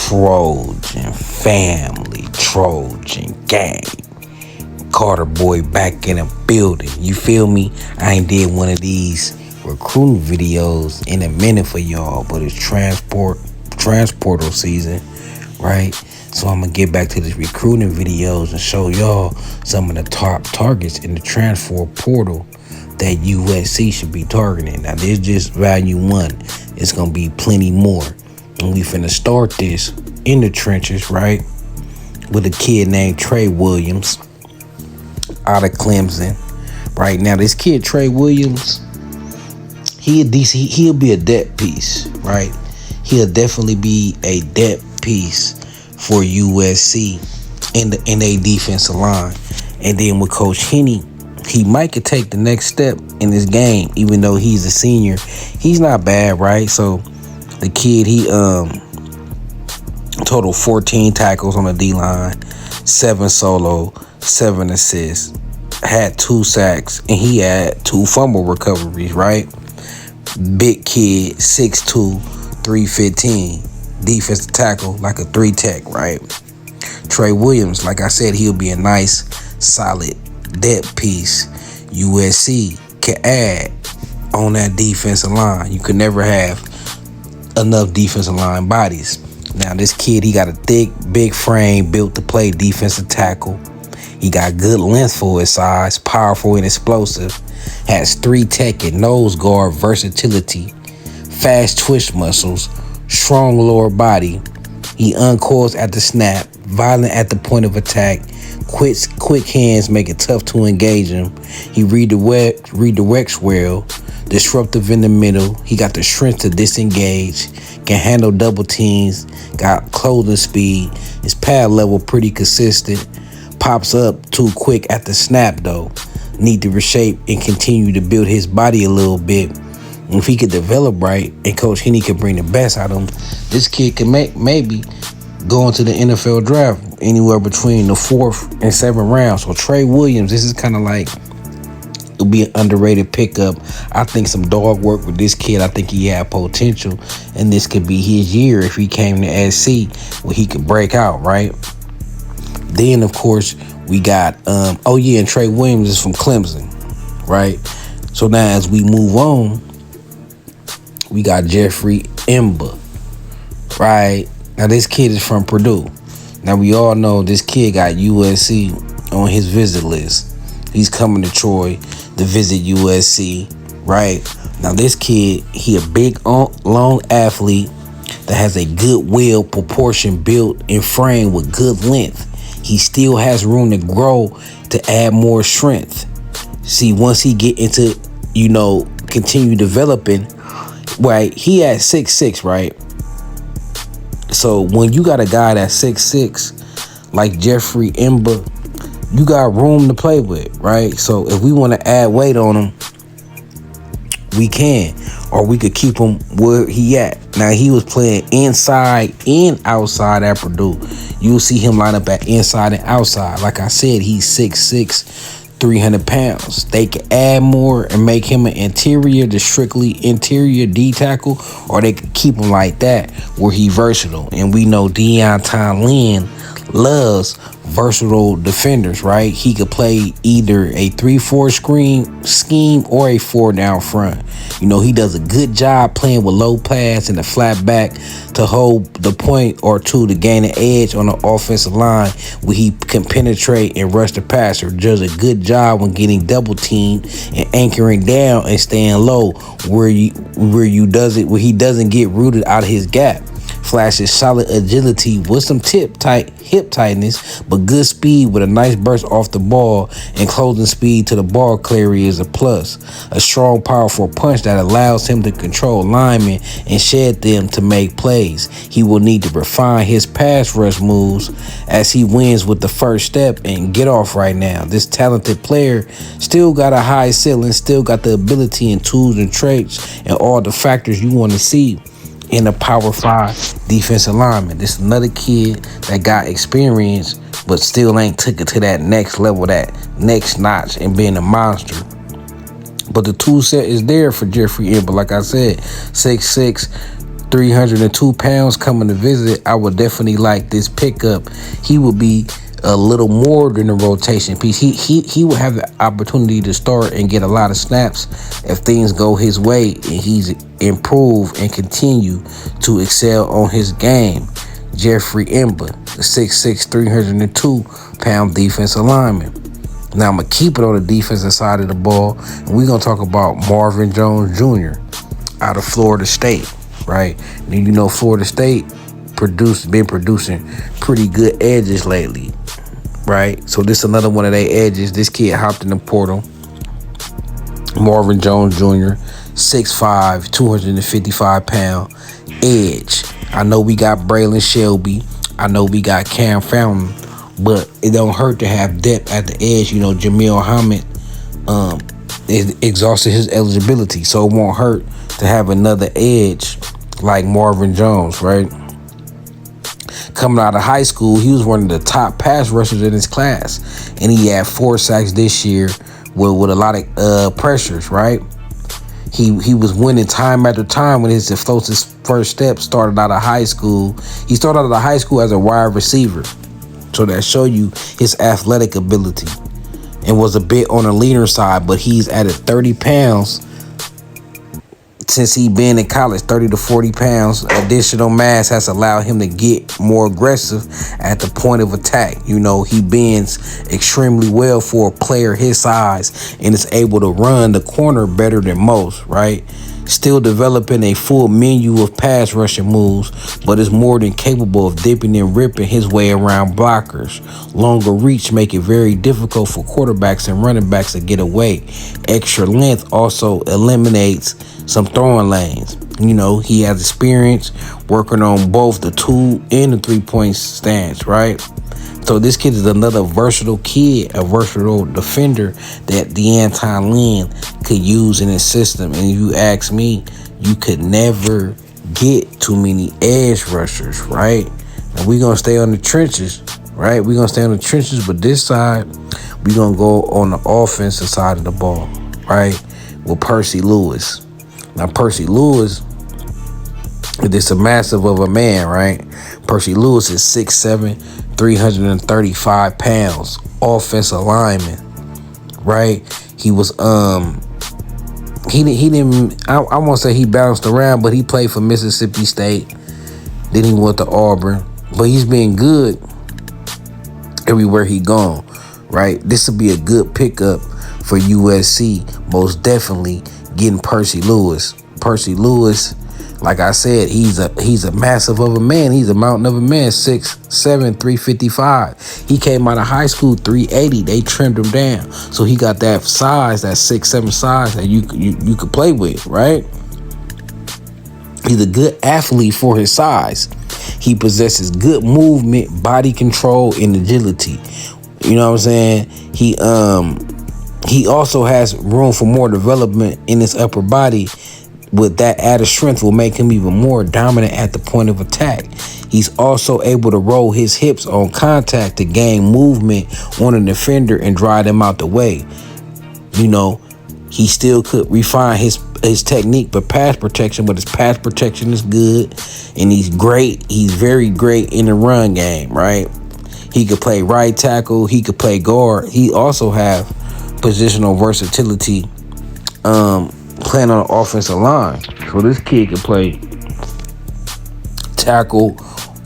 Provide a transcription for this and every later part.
Trojan family, Trojan gang. Carter boy back in the building. You feel me? I ain't did one of these recruiting videos in a minute for y'all, but it's transportal season, right? So I'm gonna get back to these recruiting videos and show y'all some of the top targets in the transfer portal that USC should be targeting. Now, this is just value one. It's gonna be plenty more. And we finna start this in the trenches, right? With a kid named Trey Williams out of Clemson. Right now, this kid Trey Williams, he'll be a depth piece, right? He'll definitely be a depth piece for USC in a defensive line. And then with Coach Henny, he might could take the next step in this game, even though he's a senior. He's not bad, right? So the kid, he total 14 tackles on the D-line, 7 solo, 7 assists, had 2 sacks, and he had 2 fumble recoveries, right? Big kid, 6'2", 315, defensive tackle, like a 3-tech, right? Trey Williams, like I said, he'll be a nice, solid depth piece USC can add on that defensive line. You can never have enough defensive line bodies. Now, this kid, he got a thick, big frame built to play defensive tackle. He got good length for his size, powerful and explosive. Has 3-tech and nose guard versatility, fast twitch muscles, strong lower body. He uncoils at the snap, violent at the point of attack, quick hands make it tough to engage him. He redirects well, disruptive in the middle. He got the strength to disengage, can handle double teams, got closing speed. His pad level pretty consistent. Pops up too quick at the snap though. Need to reshape and continue to build his body a little bit. And if he could develop right and Coach Henny could bring the best out of him, this kid can maybe go into the NFL draft anywhere between the 4th and 7th round. So Trey Williams, this is kind of like, it'll be an underrated pickup. I think some dog work with this kid. I think he had potential, and this could be his year if he came to SC where he could break out, right? Then, of course, we got, and Trey Williams is from Clemson, right? So now as we move on, we got Jeffrey Embera, right? Now, this kid is from Purdue. Now, we all know this kid got USC on his visit list. He's coming to Troy to visit USC, right? Now, this kid, he a big, long athlete that has a good will proportion built and frame with good length. He still has room to grow to add more strength. See, once he get into, continue developing, right, he at 6'6", right? So when you got a guy that's 6'6", like Jeffrey Embera, you got room to play with, right? So if we want to add weight on him, we can. Or we could keep him where he at. Now, he was playing inside and outside at Purdue. You'll see him line up at inside and outside. Like I said, he's 6'6", 300 pounds. They could add more and make him an interior to strictly interior D tackle, or they could keep him like that where he versatile. And we know Deontay Lynn loves versatile defenders, right? He could play either a 3-4 scheme or a 4 down front. He does a good job playing with low pass and a flat back to hold the point or two to gain an edge on the offensive line where he can penetrate and rush the passer. Does a good job when getting double teamed and anchoring down and staying low where he doesn't get rooted out of his gap. Flashes solid agility with some hip tightness, but good speed with a nice burst off the ball, and closing speed to the ball carrier is a plus. A strong, powerful punch that allows him to control linemen and shed them to make plays. He will need to refine his pass rush moves as he wins with the first step and get off right now. This talented player still got a high ceiling, still got the ability and tools and traits and all the factors you want to see in a Power 5 defensive lineman. This is another kid that got experience but still ain't took it to that next level, that next notch, and being a monster. But the tool set is there for Jeffrey Embera. Like I said, 6'6", 302 pounds coming to visit, I would definitely like this pickup. He would be a little more than a rotation piece. He will have the opportunity to start and get a lot of snaps if things go his way and he's improved and continue to excel on his game. Jeffrey Embera, the 6'6", 302-pound defensive lineman. Now I'm going to keep it on the defensive side of the ball, and we're going to talk about Marvin Jones Jr. out of Florida State, right? And you know Florida State been producing pretty good edges lately, right? So this is another one of their edges. This kid hopped in the portal. Marvin Jones Jr., 6'5", 255-pound edge. I know we got Braylon Shelby. I know we got Cam Fountain, but it don't hurt to have depth at the edge. You know, Jamil Hammond exhausted his eligibility, so it won't hurt to have another edge like Marvin Jones, right? Coming out of high school, he was one of the top pass rushers in his class, and he had 4 sacks this year with a lot of pressures, right? He was winning time after time when his explosive first step started out of high school. He started out of high school as a wide receiver, so that show you his athletic ability, and was a bit on the leaner side, but he's added 30 pounds since he been in college. 30 to 40 pounds additional mass has allowed him to get more aggressive at the point of attack. You know, he bends extremely well for a player his size and is able to run the corner better than most, right? Still developing a full menu of pass rushing moves, but is more than capable of dipping and ripping his way around blockers. Longer reach make it very difficult for quarterbacks and running backs to get away. Extra length also eliminates some throwing lanes. You know, he has experience working on both the 2 and the 3-point stance, right? So this kid is another versatile kid, a versatile defender that D'Anton Lynn could use in his system. And if you ask me, you could never get too many edge rushers, right? And we're going to stay on the trenches, right? We're going to stay on the trenches, but this side, we're going to go on the offensive side of the ball, right? With Percy Lewis. Now, Percy Lewis is a massive of a man, right? Percy Lewis is 6'7", 335 pounds, offensive lineman, right? He was he didn't I won't say he bounced around, but he played for Mississippi State. Then he went to Auburn, but he's been good everywhere he gone, right? This will be a good pickup for USC, most definitely getting Percy Lewis. Percy Lewis, like I said, he's a massive of a man. He's a mountain of a man, 6'7", 355. He came out of high school 380. They trimmed him down, so he got that size, that 6'7" size that you could play with, right? He's a good athlete for his size. He possesses good movement, body control, and agility. You know what I'm saying? He also has room for more development in his upper body. With that added strength will make him even more dominant at the point of attack. He's also able to roll his hips on contact to gain movement on a defender and drive them out the way. You know, he still could refine his technique for pass protection, but his pass protection is good, and he's great. He's very great in the run game, right? He could play right tackle. He could play guard. He also have positional versatility, playing on the offensive line. So this kid can play tackle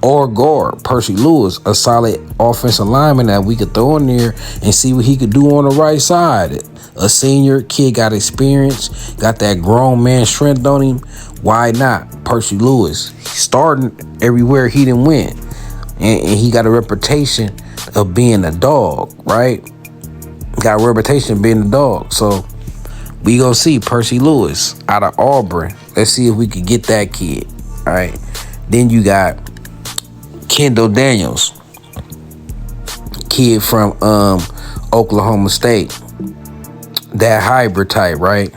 or guard. Percy Lewis, a solid offensive lineman that we could throw in there and see what he could do on the right side. A senior kid, got experience, got that grown man strength on him. Why not? Percy Lewis, he's starting everywhere he done went. And he got a reputation of being a dog, right? Got a reputation of being a dog. So we gonna see Percy Lewis out of Auburn. Let's see if we could get that kid. All right. Then you got Kendo Daniels, kid from Oklahoma State. That hybrid type, right?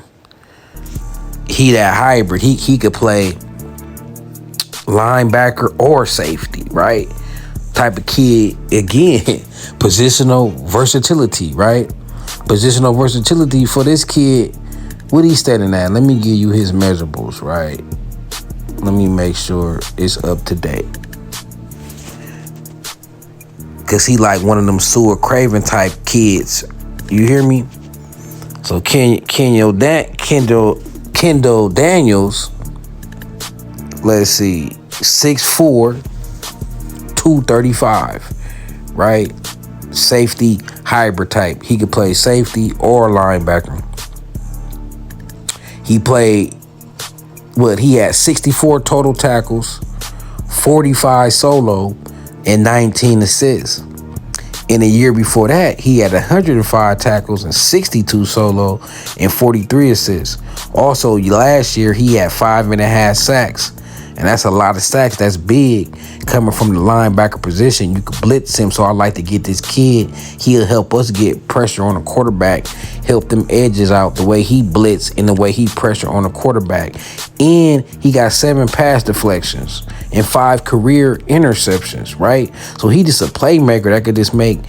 He that hybrid. He could play linebacker or safety, right? Type of kid, again, positional versatility, right? Positional versatility for this kid. What he standing at? Let me give you his measurables, right? Let me make sure it's up to date. Cause he like one of them Sewer Craven type kids. You hear me? So Kendo Daniels, let's see, 6'4", 235, right? Safety hybrid type. He could play safety or linebacker. He played he had 64 total tackles, 45 solo, and 19 assists. In the year before that, he had 105 tackles and 62 solo and 43 assists. Also, last year, he had 5.5 sacks. And that's a lot of sacks. That's big coming from the linebacker position. You could blitz him, so I like to get this kid. He'll help us get pressure on the quarterback, help them edges out the way he blitz and the way he pressure on the quarterback. And he got 7 pass deflections and 5 career interceptions, right? So he just a playmaker that could just make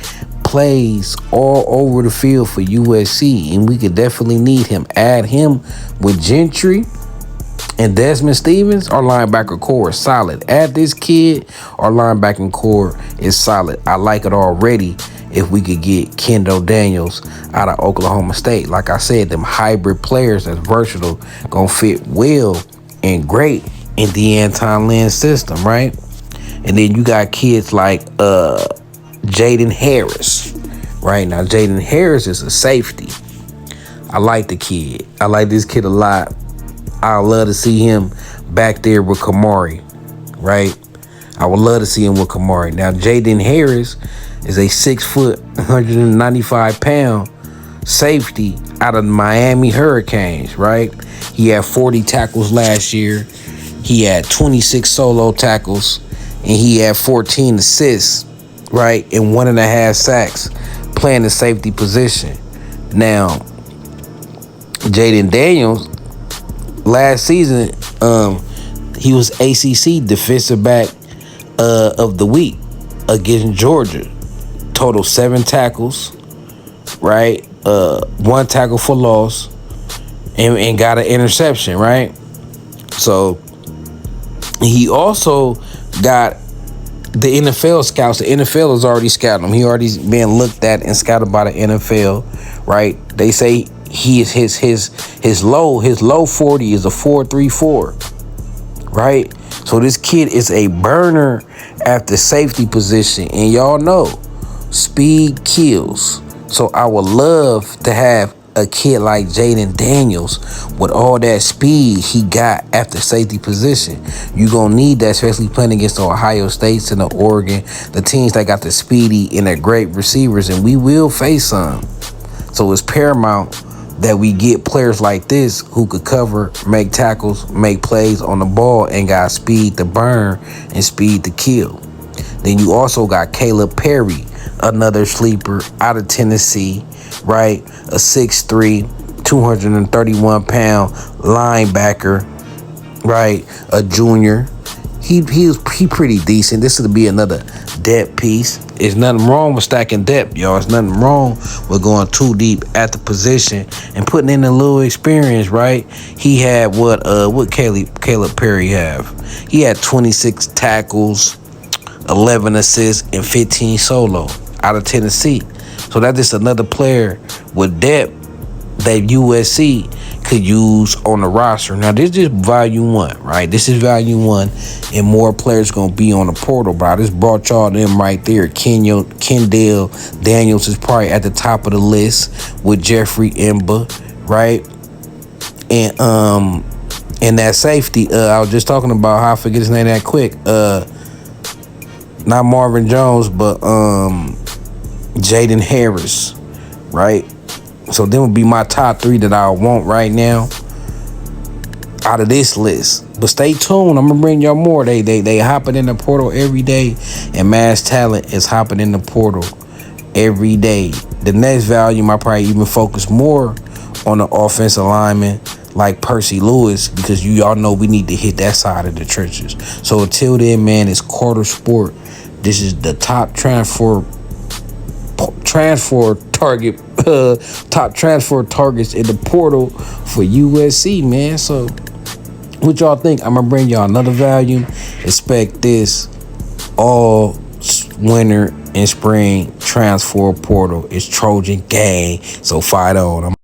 plays all over the field for USC, and we could definitely need him. Add him with Gentry and Desmond Stevens, our linebacker core is solid. Add this kid, our linebacking core is solid. I like it already if we could get Kendo Daniels out of Oklahoma State. Like I said, them hybrid players that's versatile, gonna fit well and great in the Anton Lynn system, right? And then you got kids like Jaden Harris, right? Now, Jaden Harris is a safety. I like the kid. I like this kid a lot. I love to see him back there with Kamari, right? I would love to see him with Kamari. Now, Jaden Harris is a 6 foot, 195 pound safety out of the Miami Hurricanes, right? He had 40 tackles last year. He had 26 solo tackles, and he had 14 assists, right? And 1.5 sacks playing the safety position. Now, Jaden Daniels, last season, he was ACC Defensive Back of the Week against Georgia. Total 7 tackles, right? 1 tackle for loss, and got an interception, right? So he also got the NFL scouts. The NFL has already scouted him. He already been looked at and scouted by the NFL, right? They say he is his low 40 is a 4.34, right? So this kid is a burner at the safety position, and y'all know speed kills. So I would love to have a kid like Jaden Daniels with all that speed he got at the safety position. You're going to need that, especially playing against the Ohio States and the Oregon, the teams that got the speedy and the great receivers, and we will face some. So it's paramount that we get players like this who could cover, make tackles, make plays on the ball, and got speed to burn and speed to kill. Then you also got Caleb Perry, another sleeper out of Tennessee, right? A 6'3", 231-pound linebacker, right? A junior. He pretty decent. This would be another depth piece. There's nothing wrong with stacking depth, y'all. There's nothing wrong with going too deep at the position and putting in a little experience, right? He had what Caleb Perry have? He had 26 tackles, 11 assists, and 15 solo out of Tennessee. So that's just another player with depth that USC could use on the roster. Now, this is volume 1, right? This is volume 1, and more players going to be on the portal, but I just brought y'all them right there. Kendo Daniels is probably at the top of the list with Jeffrey Embera, right? And that safety, I was just talking about how I forget his name that quick. Not Marvin Jones, but Jaden Harris, right? So them would be my top 3 that I want right now out of this list. But stay tuned. I'm gonna bring y'all more. They hopping in the portal every day, and Mass Talent is hopping in the portal every day. The next volume, I probably even focus more on the offensive lineman like Percy Lewis, because y'all know we need to hit that side of the trenches. So until then, man, it's Quarter Sport. This is the top transfer target, top transfer targets in the portal for USC, man. So What y'all think? I'm gonna bring y'all another volume. Expect this all winter and spring transfer portal. It's Trojan gang. So fight on.